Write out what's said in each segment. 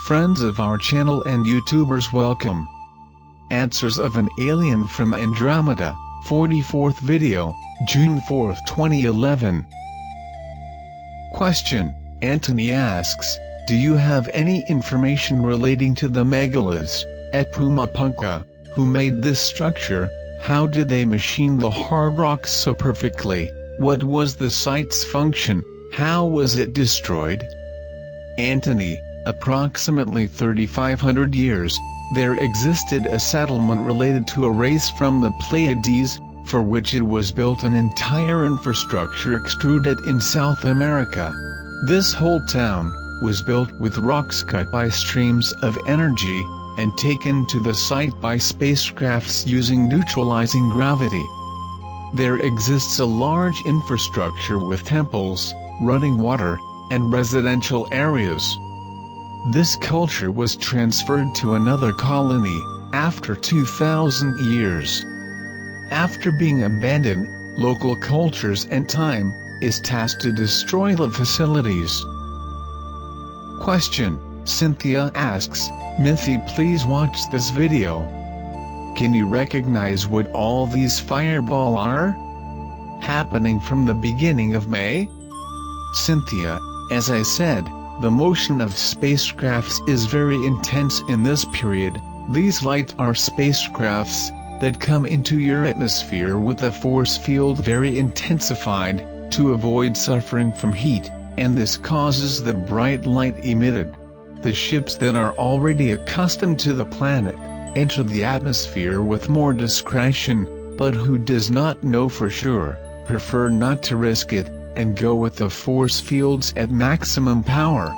Friends of our channel and YouTubers, welcome. Answers of an alien from Andromeda, 44th video, June 4, 2011. Question: Anthony asks, do you have any information relating to the megaliths at Pumapunka? Who made this structure? How did they machine the hard rocks so perfectly? What was the site's function? How was it destroyed? Anthony, approximately 3,500 years, there existed a settlement related to a race from the Pleiades, for which it was built an entire infrastructure extruded in South America. This whole town was built with rocks cut by streams of energy, and taken to the site by spacecrafts using neutralizing gravity. There exists a large infrastructure with temples, running water, and residential areas. This culture was transferred to another colony, after 2,000 years. After being abandoned, local cultures and time is tasked to destroy the facilities. Question: Cynthia asks, Mithy, please watch this video. Can you recognize what all these fireball are? Happening from the beginning of May? Cynthia, as I said, the motion of spacecrafts is very intense in this period. These lights are spacecrafts that come into your atmosphere with a force field very intensified, to avoid suffering from heat, and this causes the bright light emitted. The ships that are already accustomed to the planet enter the atmosphere with more discretion, but who does not know for sure, prefer not to risk it, and go with the force fields at maximum power.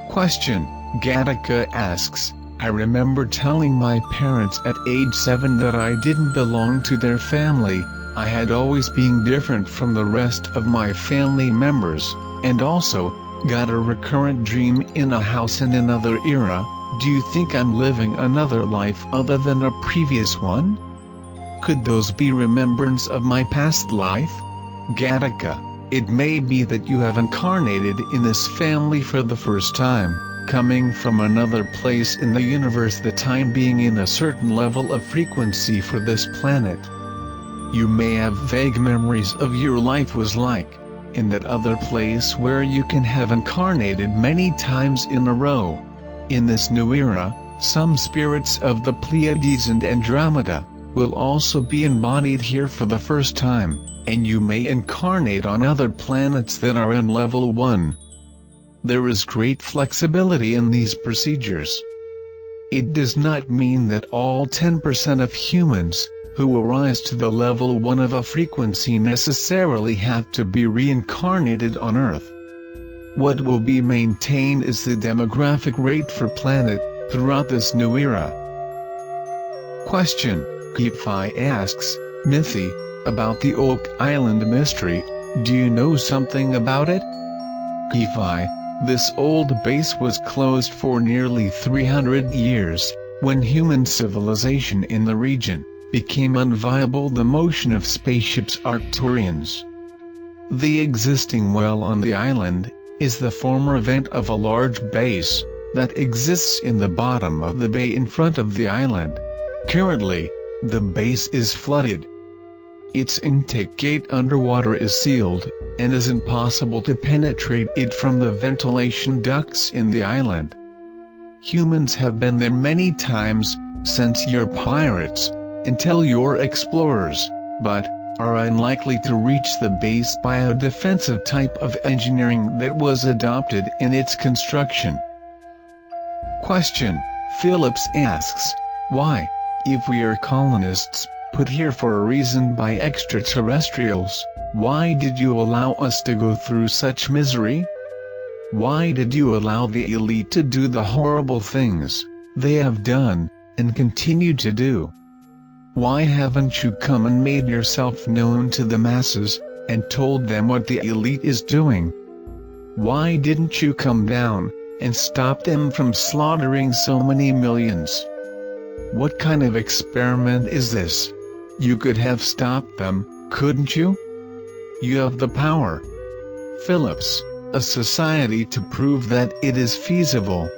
Question: Gattaca asks, I remember telling my parents at age 7 that I didn't belong to their family. I had always been different from the rest of my family members, and also got a recurrent dream in a house in another era. Do you think I'm living another life other than a previous one? Could those be remembrance of my past life? Gattaca, it may be that you have incarnated in this family for the first time, coming from another place in the universe, the time being in a certain level of frequency for this planet. You may have vague memories of your life was like, in that other place where you can have incarnated many times in a row. In this new era, some spirits of the Pleiades and Andromeda will also be embodied here for the first time, and you may incarnate on other planets that are in level 1. There is great flexibility in these procedures. It does not mean that all 10% of humans who arise to the level 1 of a frequency necessarily have to be reincarnated on Earth. What will be maintained is the demographic rate for planet throughout this new era. Question: Keepfi asks, Mithy, about the Oak Island mystery, do you know something about it? Keepfi, this old base was closed for nearly 300 years, when human civilization in the region became unviable. The motion of spaceships Arcturians. The existing well on the island is the former vent of a large base that exists in the bottom of the bay in front of the island. Currently, the base is flooded. Its intake gate underwater is sealed, and is impossible to penetrate it from the ventilation ducts in the island. Humans have been there many times, since you're pirates, until you're explorers, but are unlikely to reach the base by a defensive type of engineering that was adopted in its construction. Question: Phillips asks, why, if we are colonists, put here for a reason by extraterrestrials, why did you allow us to go through such misery? Why did you allow the elite to do the horrible things they have done, and continue to do? Why haven't you come and made yourself known to the masses, and told them what the elite is doing? Why didn't you come down, and stop them from slaughtering so many millions? What kind of experiment is this? You could have stopped them, couldn't you? You have the power. Phillips, a society to prove that it is feasible.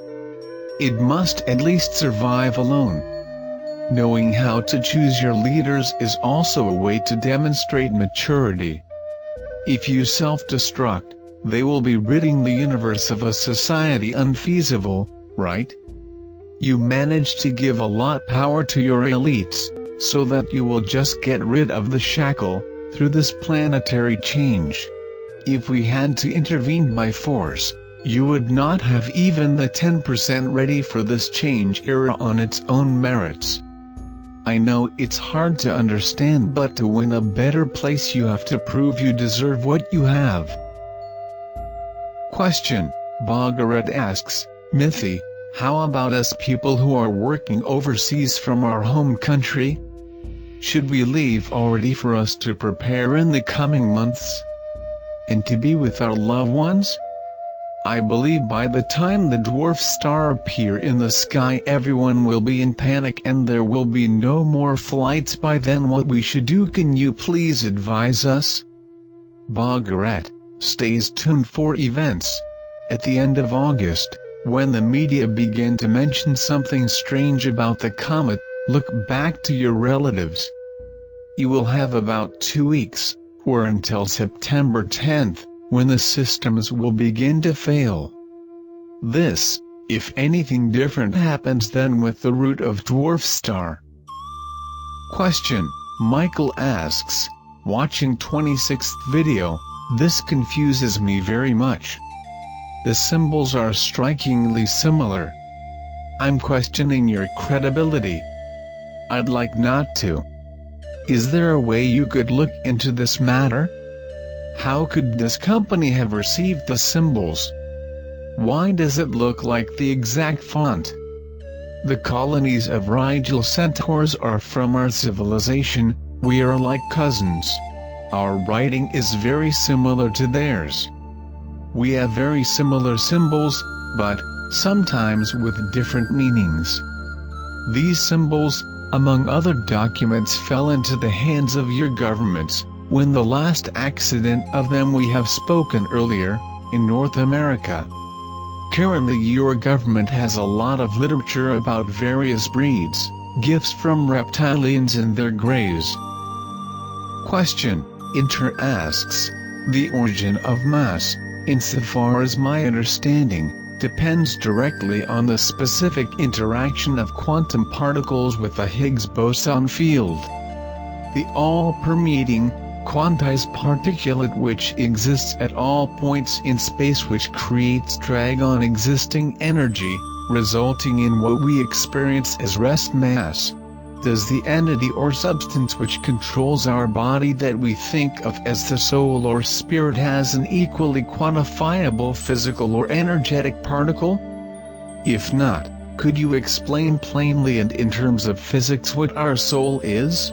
It must at least survive alone. Knowing how to choose your leaders is also a way to demonstrate maturity. If you self-destruct, they will be ridding the universe of a society unfeasible, right? You manage to give a lot power to your elites, so that you will just get rid of the shackle, through this planetary change. If we had to intervene by force, you would not have even the 10% ready for this change era on its own merits. I know it's hard to understand, but to win a better place you have to prove you deserve what you have. Question. Bagaret asks, Mithy, how about us people who are working overseas from our home country? Should we leave already for us to prepare in the coming months? And to be with our loved ones? I believe by the time the dwarf star appear in the sky everyone will be in panic and there will be no more flights by then. What we should do, can you please advise us? Bagaret, stays tuned for events. At the end of August, when the media begin to mention something strange about the comet, look back to your relatives. You will have about 2 weeks, or until September 10th, when the systems will begin to fail. This, if anything different happens then with the root of dwarf star. Question. Michael asks, watching 26th video, this confuses me very much. The symbols are strikingly similar. I'm questioning your credibility. I'd like not to. Is there a way you could look into this matter? How could this company have received the symbols? Why does it look like the exact font? The colonies of Rigel centaurs are from our civilization, we are like cousins. Our writing is very similar to theirs. We have very similar symbols, but sometimes with different meanings. These symbols, among other documents, fell into the hands of your governments, when the last accident of them we have spoken earlier, in North America. Currently your government has a lot of literature about various breeds, gifts from reptilians and their graves. Question. Inter asks, the origin of mass, insofar as my understanding, depends directly on the specific interaction of quantum particles with the Higgs boson field. The all-permeating, quantized particulate which exists at all points in space, which creates drag on existing energy, resulting in what we experience as rest mass. Does the entity or substance which controls our body that we think of as the soul or spirit has an equally quantifiable physical or energetic particle? If not, could you explain plainly and in terms of physics what our soul is?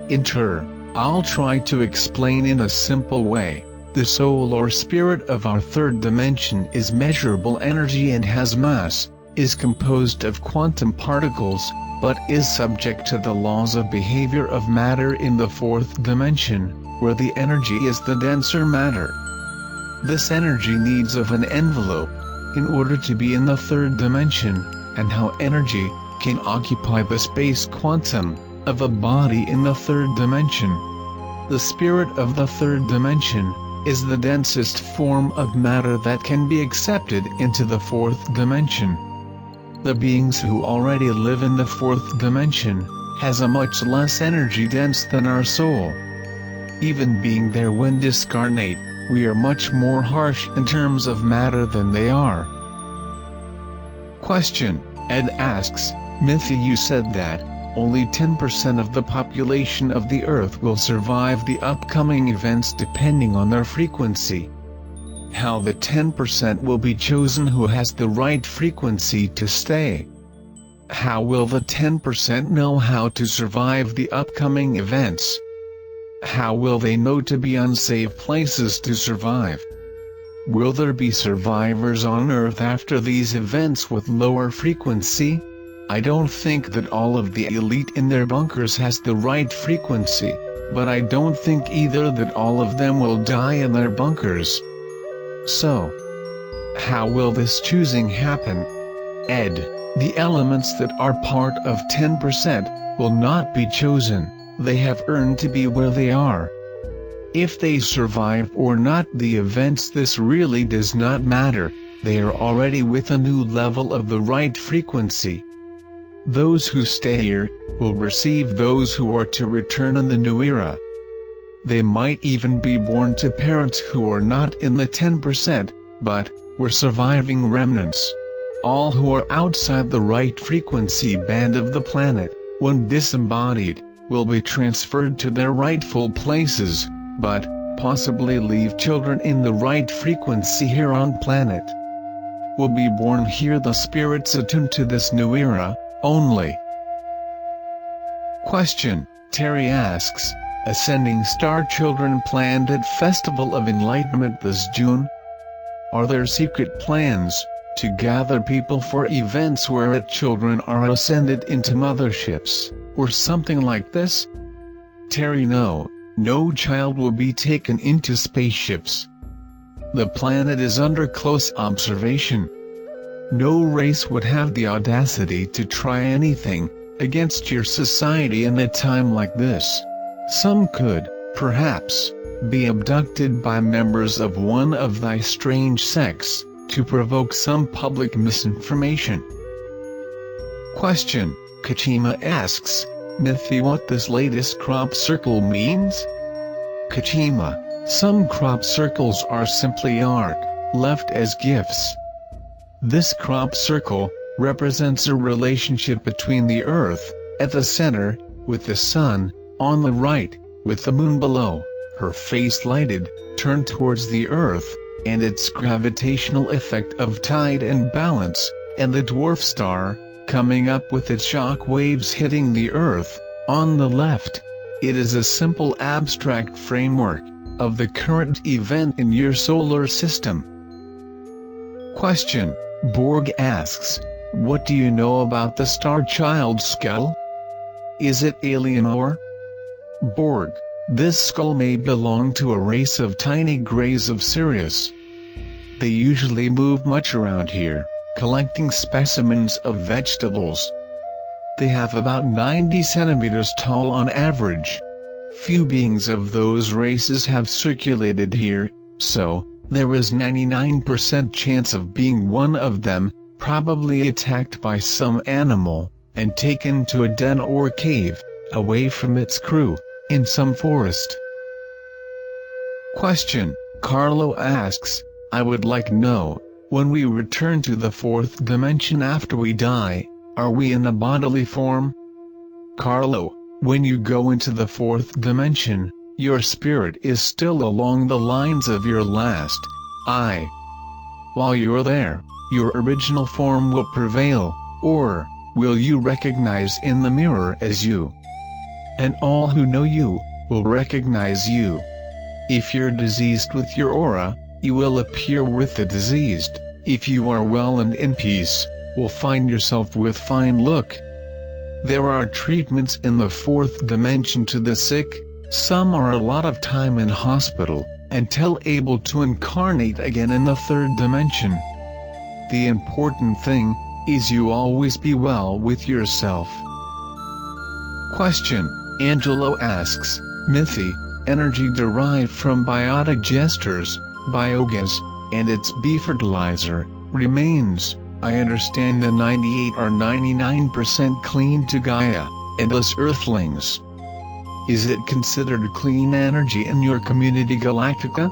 Inter. I'll try to explain in a simple way. The soul or spirit of our third dimension is measurable energy and has mass, is composed of quantum particles, but is subject to the laws of behavior of matter in the fourth dimension, where the energy is the denser matter. This energy needs of an envelope, in order to be in the third dimension, and how energy can occupy the space quantum of a body in the third dimension. The spirit of the third dimension is the densest form of matter that can be accepted into the fourth dimension. The beings who already live in the fourth dimension has a much less energy dense than our soul. Even being there when discarnate, we are much more harsh in terms of matter than they are. Question. Ed asks, Mithy, you said that only 10% of the population of the Earth will survive the upcoming events depending on their frequency. How the 10% will be chosen who has the right frequency to stay? How will the 10% know how to survive the upcoming events? How will they know to be unsafe places to survive? Will there be survivors on Earth after these events with lower frequency? I don't think that all of the elite in their bunkers has the right frequency, but I don't think either that all of them will die in their bunkers. So, How will this choosing happen? Ed. The elements that are part of 10% will not be chosen, they have earned to be where they are. If they survive or not the events, this really does not matter, they are already with a new level of the right frequency. Those who stay here will receive those who are to return in the new era. They might even be born to parents who are not in the 10%, but were surviving remnants. All who are outside the right frequency band of the planet, when disembodied, will be transferred to their rightful places, but possibly leave children in the right frequency here on planet. Will be born here the spirits attuned to this new era, only. Question. Terry asks, Ascending Star Children planned at Festival of Enlightenment this June? Are there secret plans to gather people for events where children are ascended into motherships, or something like this? Terry. No child will be taken into spaceships. The planet is under close observation. No race would have the audacity to try anything against your society in a time like this. Some could, perhaps, be abducted by members of one of thy strange sects, to provoke some public misinformation. Question. Kachima asks, Mithi, what this latest crop circle means? Kachima. Some crop circles are simply art, left as gifts. This crop circle represents a relationship between the Earth, at the center, with the Sun, on the right, with the Moon below, her face lighted, turned towards the Earth, and its gravitational effect of tide and balance, and the dwarf star, coming up with its shock waves hitting the Earth, on the left. It is a simple abstract framework of the current event in your solar system. Question. Borg asks, what do you know about the Star Child skull? Is it alien or? Borg. This skull may belong to a race of tiny greys of Sirius. They usually move much around here, collecting specimens of vegetables. They have about 90 centimeters tall on average. Few beings of those races have circulated here, so there is 99% chance of being one of them, probably attacked by some animal, and taken to a den or cave, away from its crew, in some forest. Question. Carlo asks, I would like to know, when we return to the fourth dimension after we die, are we in a bodily form? Carlo, when you go into the fourth dimension, your spirit is still along the lines of your last I. While you're there, your original form will prevail, or will you recognize in the mirror as you? And all who know you will recognize you. If you're diseased with your aura, you will appear with the diseased. If you are well and in peace, will find yourself with fine look. There are treatments in the fourth dimension to the sick. Some are a lot of time in hospital, until able to incarnate again in the third dimension. The important thing is you always be well with yourself. Question. Angelo asks, Mithi, energy derived from biotic gestures, biogas, and its bee fertilizer, remains, I understand, the 98 or 99% clean to Gaia, and us Earthlings. Is it considered clean energy in your community Galactica?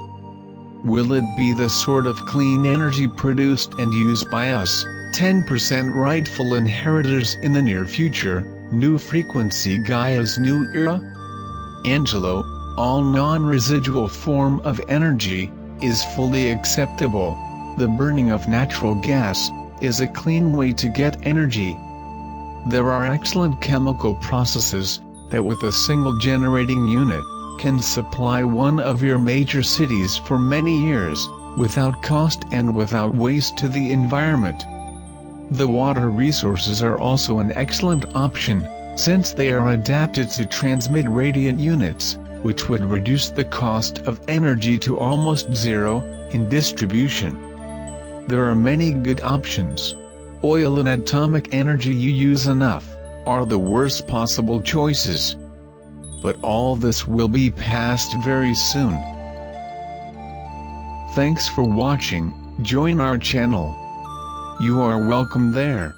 Will it be the sort of clean energy produced and used by us, 10% rightful inheritors in the near future, new frequency Gaia's new era? Angelo, all non-residual form of energy is fully acceptable. The burning of natural gas is a clean way to get energy. There are excellent chemical processes that with a single generating unit can supply one of your major cities for many years, without cost and without waste to the environment. The water resources are also an excellent option, since they are adapted to transmit radiant units, which would reduce the cost of energy to almost zero in distribution. There are many good options. Oil and atomic energy you use enough, are the worst possible choices. But all this will be past very soon. Thanks for watching, join our channel. You are welcome there.